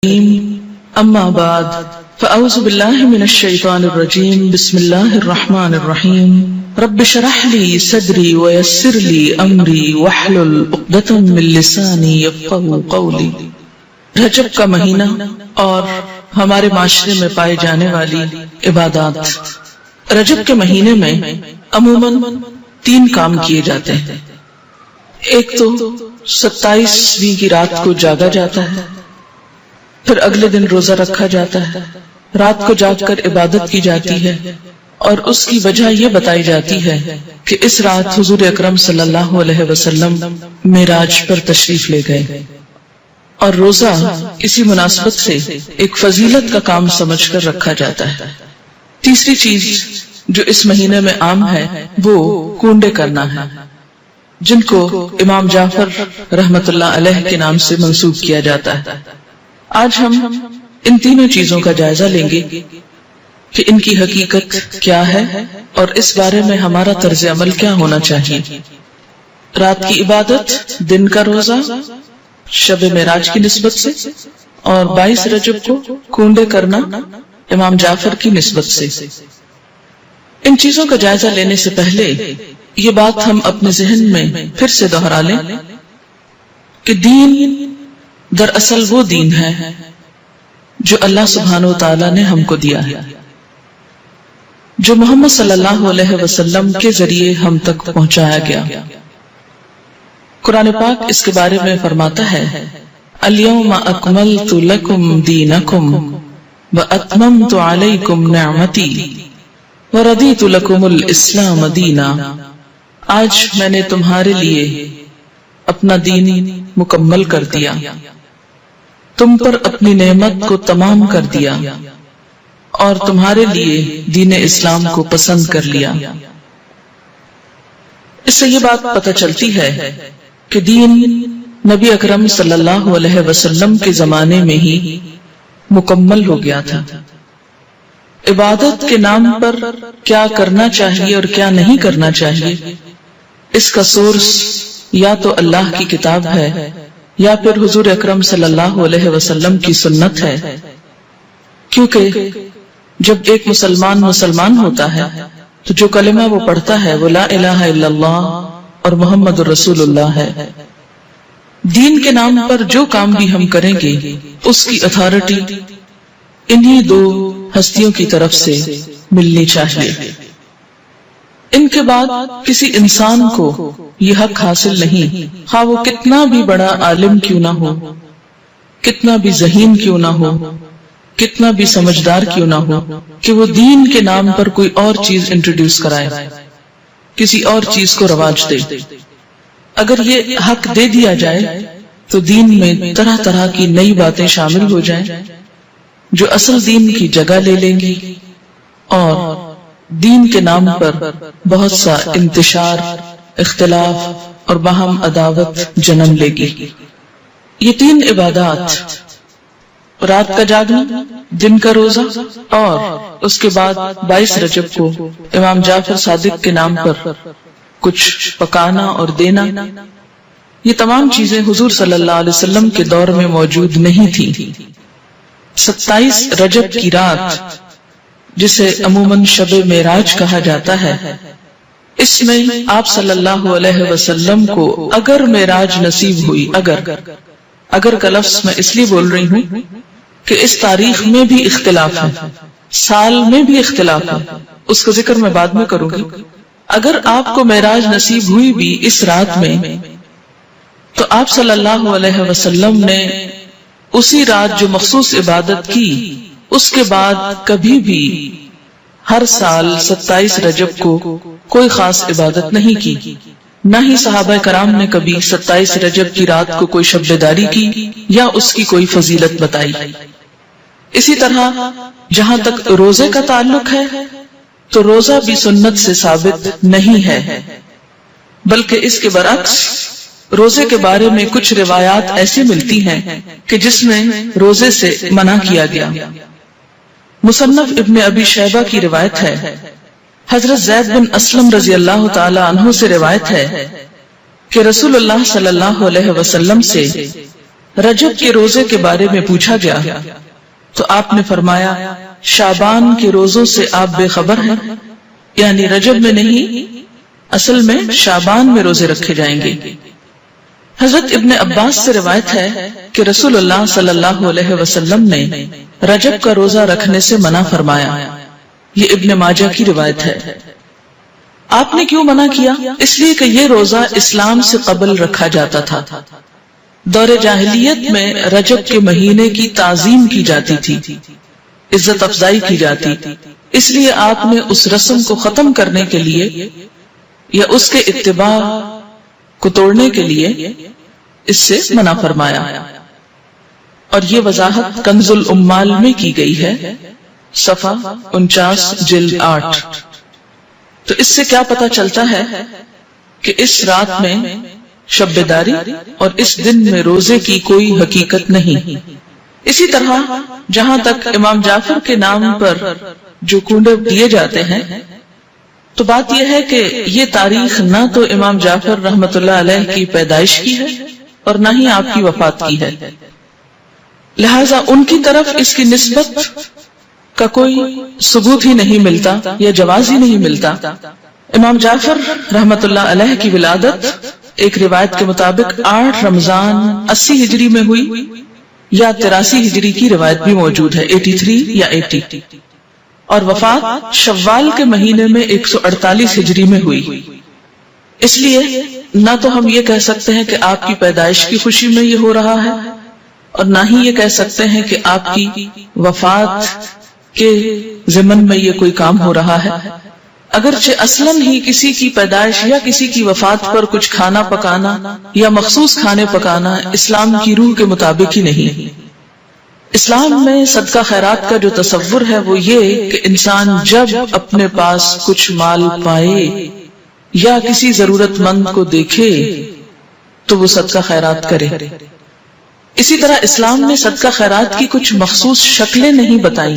أما بعد فأعوذ بالله من الشيطان الرجيم بسم الله الرحمن الرحيم رب اشرح لي صدري ويسر لي أمري واحلل عقدة من لساني يفقهوا قولي۔ رجب کا مہینہ اور ہمارے معاشرے میں پائے جانے والی عبادات۔ رجب کے مہینے میں عموماً 3 کام کیے جاتے ہیں۔ ایک تو 27ویں کی رات کو جاگا جاتا ہے، پھر اگلے دن روزہ رکھا جاتا ہے، رات کو جاگ کر عبادت کی جاتی ہے، اور اس کی وجہ یہ بتائی جاتی ہے کہ اس رات حضور اکرم صلی اللہ علیہ وسلم معراج پر تشریف لے گئے، اور روزہ اسی مناسبت سے ایک فضیلت کا کام سمجھ کر رکھا جاتا ہے۔ تیسری چیز جو اس مہینے میں عام ہے وہ کونڈے کرنا ہے، جن کو امام جعفر رحمت اللہ علیہ کے نام سے منسوب کیا جاتا ہے۔ آج ہم ان تینوں چیزوں کا جائزہ لیں گے کہ ان کی حقیقت کیا ہے اور اس بارے میں ہمارا طرز عمل کیا ہونا چاہیے۔ رات کی عبادت، دن کا روزہ شب معراج کی نسبت سے، اور 22 رجب کو کونڈے کرنا امام جعفر کی نسبت سے۔ ان چیزوں کا جائزہ لینے سے پہلے یہ بات ہم اپنے ذہن میں پھر سے دہرا لیں کہ دین دراصل وہ دین ہے جو اللہ سبحانہ وتعالی نے ہم کو دیا ہے، جو محمد صلی اللہ علیہ وسلم کے ذریعے ہم تک پہنچایا گیا۔ قرآن پاک اس کے بارے میں فرماتا ہے اليوم اکملت لکم دینکم واتممت علیکم نعمتی وردیت لکم الاسلام دینا۔ آج میں نے تمہارے لیے اپنا دین مکمل کر دیا، تم پر اپنی نعمت کو تمام کر دیا، اور تمہارے لیے دین اسلام کو پسند کر لیا۔ اس سے یہ بات پتہ چلتی ہے کہ دین نبی اکرم صلی اللہ علیہ وسلم کے زمانے میں ہی مکمل ہو گیا تھا۔ عبادت کے نام پر کیا کرنا چاہیے اور کیا نہیں کرنا چاہیے، اس کا سورس یا تو اللہ کی کتاب ہے یا پھر حضور اکرم صلی اللہ علیہ وسلم کی سنت ہے، کیونکہ جب ایک مسلمان ہوتا ہے تو جو کلمہ وہ پڑھتا ہے وہ لا الہ الا اللہ اور محمد رسول اللہ ہے۔ دین کے نام پر جو کام بھی ہم کریں گے اس کی اتھارٹی انہی 2 ہستیوں کی طرف سے ملنی چاہیے۔ ان کے بعد کسی انسان کو یہ حق حاصل نہیں، خواہ وہ کتنا بھی بڑا عالم کیوں نہ ہو، کتنا بھی ذہین کیوں نہ ہو، کتنا بھی سمجھدار کیوں نہ ہو، کہ وہ دین کے نام پر کوئی اور چیز انٹروڈیوس کرائے، کسی اور چیز کو رواج دے۔ اگر یہ حق دے دیا جائے تو دین میں طرح طرح کی نئی باتیں شامل ہو جائیں جو اصل دین کی جگہ لے لیں گی، اور دین کے نام پر بہت سا انتشار، اختلاف اور باہم عداوت جنم لے گی۔ یہ 3 عبادات، رات کا جاگنا، دن کا روزہ، اور اس کے بعد 22 رجب کو امام جعفر صادق کے نام پر کچھ پکانا اور دینا، یہ تمام چیزیں حضور صلی اللہ علیہ وسلم کے دور میں موجود نہیں تھی۔ 27 رجب کی رات جسے عموماً شب معراج کہا جاتا ہے، اس میں آپ صلی اللہ علیہ وسلم کو اگر معراج نصیب ہوئی، اگر کا لفظ میں اس لیے بول رہی ہوں کہ اس تاریخ میں بھی اختلاف ہے، سال میں بھی اختلاف ہے، اس کا ذکر میں بعد میں کروں گی۔ اگر آپ کو معراج نصیب ہوئی بھی اس رات میں، تو آپ صلی اللہ علیہ وسلم نے اسی رات جو مخصوص عبادت کی، اس کے بعد کبھی بھی ہر سال 27 رجب کو کوئی خاص عبادت نہیں کی، نہ ہی صحابہ کرام نے کبھی 27 رجب کی رات کو کوئی شب بیداری کی یا اس کی کوئی فضیلت بتائی۔ اسی طرح جہاں تک روزے کا تعلق ہے تو روزہ بھی سنت سے ثابت نہیں ہے، بلکہ اس کے برعکس روزے کے بارے میں کچھ روایات ایسی ملتی ہیں کہ جس میں روزے سے منع کیا گیا۔ مصنف ابن ابی شیبہ کی روایت ہے، حضرت زید بن اسلم رضی اللہ تعالی عنہ سے روایت ہے کہ رسول اللہ صلی اللہ علیہ وسلم سے رجب کے روزے کے بارے میں پوچھا گیا تو آپ نے فرمایا شعبان کے روزوں سے آپ بے خبر ہیں، یعنی رجب میں نہیں، اصل میں شعبان میں روزے رکھے جائیں گے۔ حضرت ابن عباس سے روایت ہے کہ رسول اللہ صلی اللہ علیہ وسلم نے رجب کا روزہ رکھنے سے منع فرمایا، یہ ابن ماجہ کی روایت ہے۔ آپ نے کیوں منع کیا؟ اس لیے کہ یہ روزہ اسلام سے قبل رکھا جاتا تھا۔ دور جاہلیت میں رجب کے مہینے کی تعظیم کی جاتی تھی، عزت افزائی کی جاتی، اس لیے آپ نے اس رسم کو ختم کرنے کے لیے یا اس کے اتباع کو توڑنے کے لیے اس سے منع فرمایا، اور یہ وضاحت کنز الامال میں کی گئی ہے، صفحہ 49 جلد 8۔ تو اس سے کیا پتہ چلتا ہے کہ اس رات میں شب بیداری اور اس دن میں روزے کی کوئی حقیقت نہیں۔ اسی طرح جہاں تک امام جعفر کے نام پر جو کنڈے دیے جاتے ہیں، تو بات یہ ہے کہ یہ تاریخ نہ تو امام جعفر رحمت اللہ علیہ کی پیدائش کی ہے اور نہ ہی آپ کی وفات کی ہے، لہذا ان کی طرف اس کی نسبت کا کوئی ثبوت ہی نہیں ملتا یا جواز ہی نہیں ملتا۔ امام جعفر رحمت اللہ علیہ کی ولادت ایک روایت کے مطابق 8 رمضان 80 ہجری میں ہوئی، یا 83 ہجری کی روایت بھی موجود ہے، 83 یا 80، اور وفات شوال کے مہینے میں 148 ہجری میں ہوئی۔ اس لیے نہ تو ہم یہ کہہ سکتے ہیں کہ آپ کی پیدائش کی خوشی میں یہ ہو رہا ہے، اور نہ ہی یہ کہہ سکتے ہیں کہ آپ کی وفات کے ضمن میں یہ کوئی کام ہو رہا ہے، اگرچہ اصلاً ہی کسی کی پیدائش یا کسی کی وفات پر کچھ کھانا پکانا یا مخصوص کھانے پکانا اسلام کی روح کے مطابق ہی نہیں۔ اسلام میں صدقہ خیرات کا جو تصور ہے وہ یہ کہ انسان جب اپنے پاس کچھ مال پائے یا کسی ضرورت مند کو دیکھے تو وہ صدقہ خیرات کرے۔ اسی طرح اسلام نے صدقہ خیرات کی کچھ مخصوص شکلیں نہیں بتائیں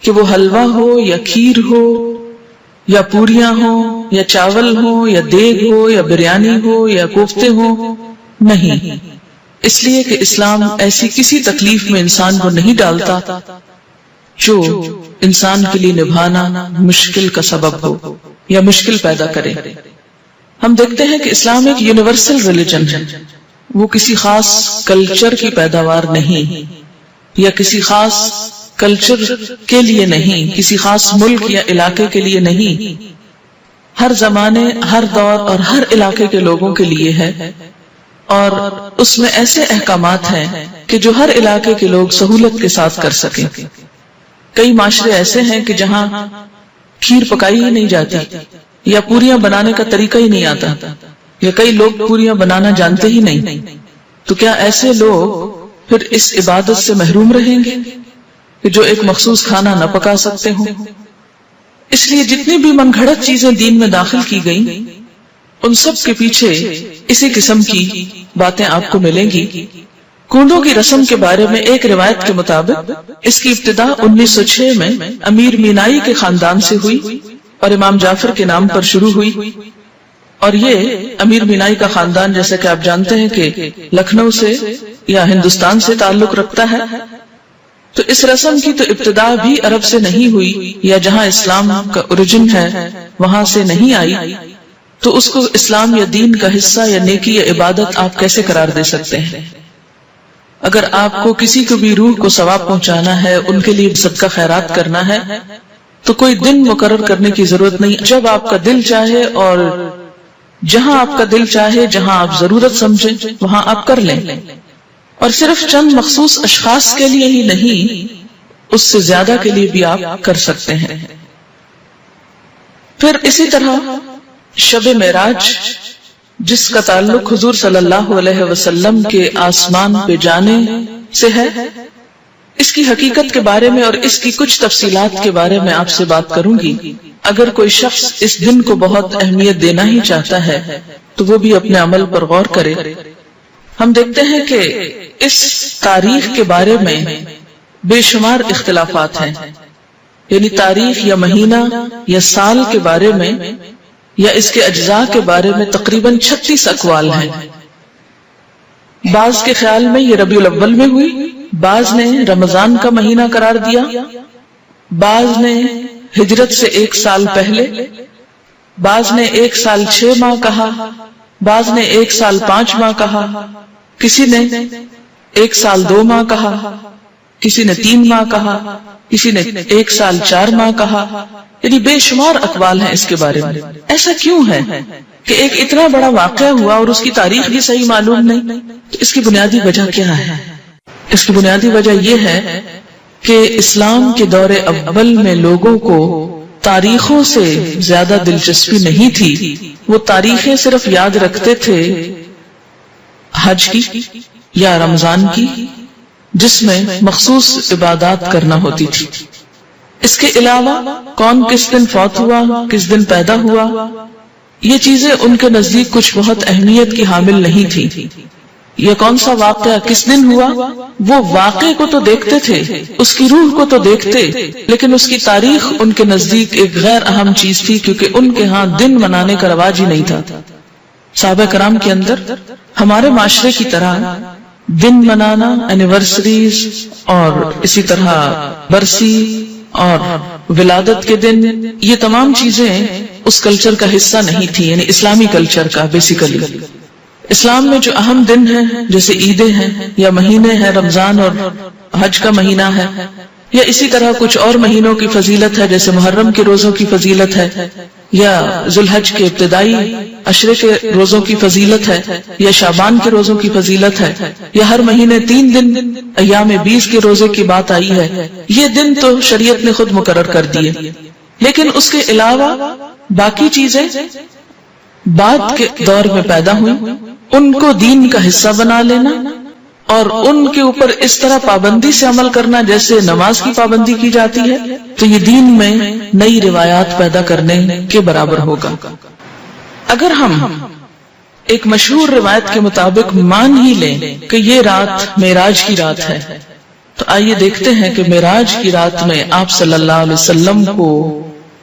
کہ وہ حلوہ ہو یا کھیر ہو یا پوریاں ہو یا چاول ہو یا دیگ ہو یا بریانی ہو یا کوفتے ہو، نہیں، اس لیے کہ اسلام ایسی کسی تکلیف میں انسان کو نہیں ڈالتا جو انسان کے لیے نبھانا مشکل کا سبب ہو یا مشکل پیدا کرے۔ ہم دیکھتے ہیں کہ اسلام ایک یونیورسل ریلیجن ہے، وہ کسی خاص کلچر کی پیداوار نہیں، یا کسی خاص کلچر کے لیے نہیں، کسی خاص ملک یا علاقے کے لیے نہیں، ہر زمانے، ہر دور اور ہر علاقے کے لوگوں کے لیے ہے، اور اس میں ایسے احکامات ہیں کہ جو ہر علاقے کے لوگ سہولت کے ساتھ کر سکیں۔ کئی معاشرے ایسے ہیں کہ جہاں کھیر پکائی ہی نہیں جاتی یا پوریاں بنانے کا طریقہ ہی نہیں آتا، یا کئی لوگ پوریاں بنانا جانتے ہی نہیں، تو کیا ایسے لوگ پھر اس عبادت سے محروم رہیں گے کہ جو ایک مخصوص کھانا نہ پکا سکتے ہوں؟ اس لیے جتنی بھی من گھڑت چیزیں دین میں داخل کی گئیں، ان سب کے پیچھے اسی قسم کی باتیں آپ کو ملیں گی۔ کنڈوں کی رسم کے بارے میں ایک روایت کے مطابق اس کی ابتدا 1906 میں امیر مینائی کے خاندان سے ہوئی اور امام جعفر کے نام پر شروع ہوئی، اور یہ امیر مینائی کا خاندان جیسے کہ آپ جانتے ہیں کہ لکھنؤ سے یا ہندوستان سے تعلق رکھتا ہے، تو اس رسم کی تو ابتدا بھی عرب سے نہیں ہوئی، یا جہاں اسلام کا اوریجن ہے وہاں سے نہیں آئی، تو اس کو اسلام یا دین کا حصہ یا نیکی یا عبادت آپ کیسے قرار دے سکتے ہیں؟ اگر آپ کو کسی کو بھی روح کو ثواب پہنچانا ہے، ان کے لیے صدقہ خیرات کرنا ہے، تو کوئی دن مقرر کرنے کی ضرورت نہیں، جب آپ کا دل چاہے اور جہاں آپ کا دل چاہے، جہاں آپ ضرورت سمجھیں وہاں آپ کر لیں، اور صرف چند مخصوص اشخاص کے لیے ہی نہیں، اس سے زیادہ کے لیے بھی آپ کر سکتے ہیں۔ پھر اسی طرح شب معراج، جس کا تعلق حضور صلی اللہ علیہ وسلم کے آسمان پہ جانے سے ہے، اس کی حقیقت کے بارے میں اور اس کی کچھ تفصیلات کے بارے میں آپ سے بات کروں گی۔ اگر کوئی شخص اس دن کو بہت اہمیت دینا ہی چاہتا ہے تو وہ بھی اپنے عمل پر غور کرے۔ ہم دیکھتے ہیں کہ اس تاریخ کے بارے میں بے شمار اختلافات ہیں، یعنی تاریخ یا مہینہ یا سال کے بارے میں یا اس کے اجزاء کے بارے میں تقریباً 36 اقوال ہیں۔ بعض کے خیال میں یہ ربیع الاول میں ہوئی، بعض نے رمضان کا مہینہ قرار دیا، بعض نے ہجرت سے 1 سال پہلے، بعض نے 1 سال 6 ماہ کہا، بعض نے 1 سال 5 ماہ کہا، کسی نے 1 سال 2 ماہ کہا، کسی نے 3 ماہ کہا، کسی نے 1 سال 4 ماہ کہا، یعنی بے شمار اقوال ہیں اس کے بارے میں۔ ایسا کیوں ہے کہ ایک اتنا بڑا واقعہ ہوا اور اس کی تاریخ بھی صحیح معلوم نہیں؟ اس کی بنیادی وجہ کیا ہے؟ اس کی بنیادی وجہ یہ ہے کہ اسلام کے دور اول میں لوگوں کو تاریخوں سے زیادہ دلچسپی نہیں تھی، وہ تاریخیں صرف یاد رکھتے تھے حج کی یا رمضان کی، جس میں مخصوص عبادات کرنا ہوتی تھی۔ اس کے علاوہ کون کس دن فوت ہوا، کس دن پیدا ہوا، یہ چیزیں ان کے نزدیک کچھ بہت اہمیت کی حامل نہیں تھی۔ یہ کون سا واقعہ کس دن ہوا، وہ واقعے کو تو دیکھتے تھے، اس کی روح کو تو دیکھتے، لیکن اس کی تاریخ ان کے نزدیک ایک غیر اہم چیز تھی، کیونکہ ان کے ہاں دن منانے کا رواج ہی نہیں تھا۔ صحابہ کرام کے اندر ہمارے معاشرے کی طرح دن منانا، اینیورسریز اور اسی طرح برسی اور ولادت کے دن، یہ تمام چیزیں اس کلچر کا حصہ نہیں تھی، یعنی اسلامی کلچر کا بیسیکلی۔ اسلام میں جو اہم دن ہیں جیسے عیدیں ہیں یا مہینے ہیں، رمضان اور حج کا مہینہ ہے، یا اسی طرح کچھ اور مہینوں کی فضیلت ہے جیسے محرم کے روزوں کی فضیلت ہے، یا ذوالحج کے ابتدائی عشرے کے روزوں کی فضیلت ہے، یا شعبان کے روزوں کی فضیلت ہے، یا ہر مہینے 3 دن ایام 20 کے روزے کی بات آئی ہے۔ یہ دن تو شریعت نے خود مقرر کر دیے، لیکن اس کے علاوہ باقی چیزیں بعد کے دور میں پیدا ہوئی، ان کو دین کا حصہ بنا لینا اور ان کے اوپر اس طرح پابندی سے عمل کرنا جیسے نماز کی پابندی کی جاتی ہے، تو یہ دین میں نئی روایات پیدا کرنے کے برابر ہوگا۔ اگر ہم ایک مشہور روایت کے مطابق مان ہی لیں کہ یہ رات معراج کی رات ہے، تو آئیے دیکھتے ہیں کہ معراج کی رات میں آپ صلی اللہ علیہ وسلم کو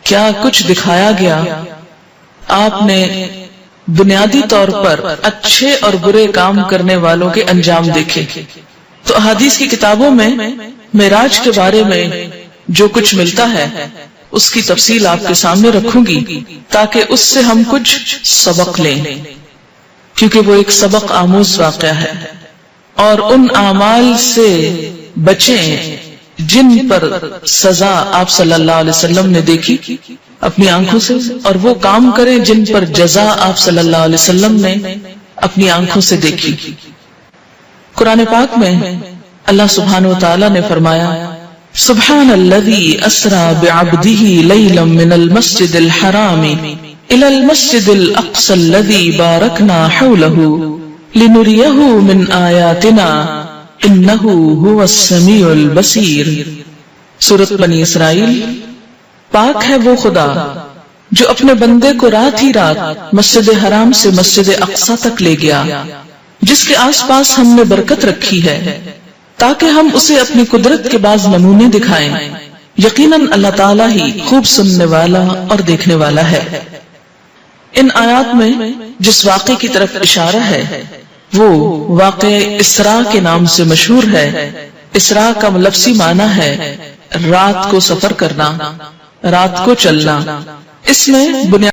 کیا کچھ دکھایا گیا۔ آپ نے بنیادی طور پر اچھے اور برے کام کرنے والوں کے انجام دیکھے۔ تو احادیث کی کتابوں میں معراج کے بارے میں جو کچھ ملتا ہے اس کی تفصیل آپ کے سامنے رکھوں گی تاکہ اس سے ہم کچھ سبق لیں، کیونکہ وہ ایک سبق آموز واقعہ ہے، اور ان اعمال سے بچیں جن پر سزا آپ صلی اللہ علیہ وسلم نے دیکھی اپنی آنکھوں سے، اور وہ کام کریں جن پر جزا آپ صلی اللہ علیہ وسلم نے اپنی آنکھوں سے دیکھی۔ قرآن پاک میں اللہ سبحانہ وتعالی نے فرمایا، سبحان الذی اسری بعبدہ لیلا من المسجد الحرام الی المسجد الاقصی الذی بارکنا حولہ لنریہ من آیاتنا انہ هو السمیع البصیر۔ سورۃ بنی اسرائیل۔ پاک ہے وہ خدا جو اپنے بندے کو رات ہی رات مسجد حرام سے مسجد اقصی تک لے گیا، جس کے آس پاس ہم نے برکت رکھی ہے تاکہ ہم اسے اپنی قدرت کے بعض نمونے دکھائیں۔ یقیناً اللہ تعالیٰ ہی خوب سننے والا اور دیکھنے والا ہے۔ ان آیات میں جس واقعے کی طرف اشارہ ہے وہ واقعہ اسراء کے نام سے مشہور ہے۔ اسراء کا لفظی معنی ہے رات کو سفر کرنا، رات کو چلنا۔ اس میں بنیاد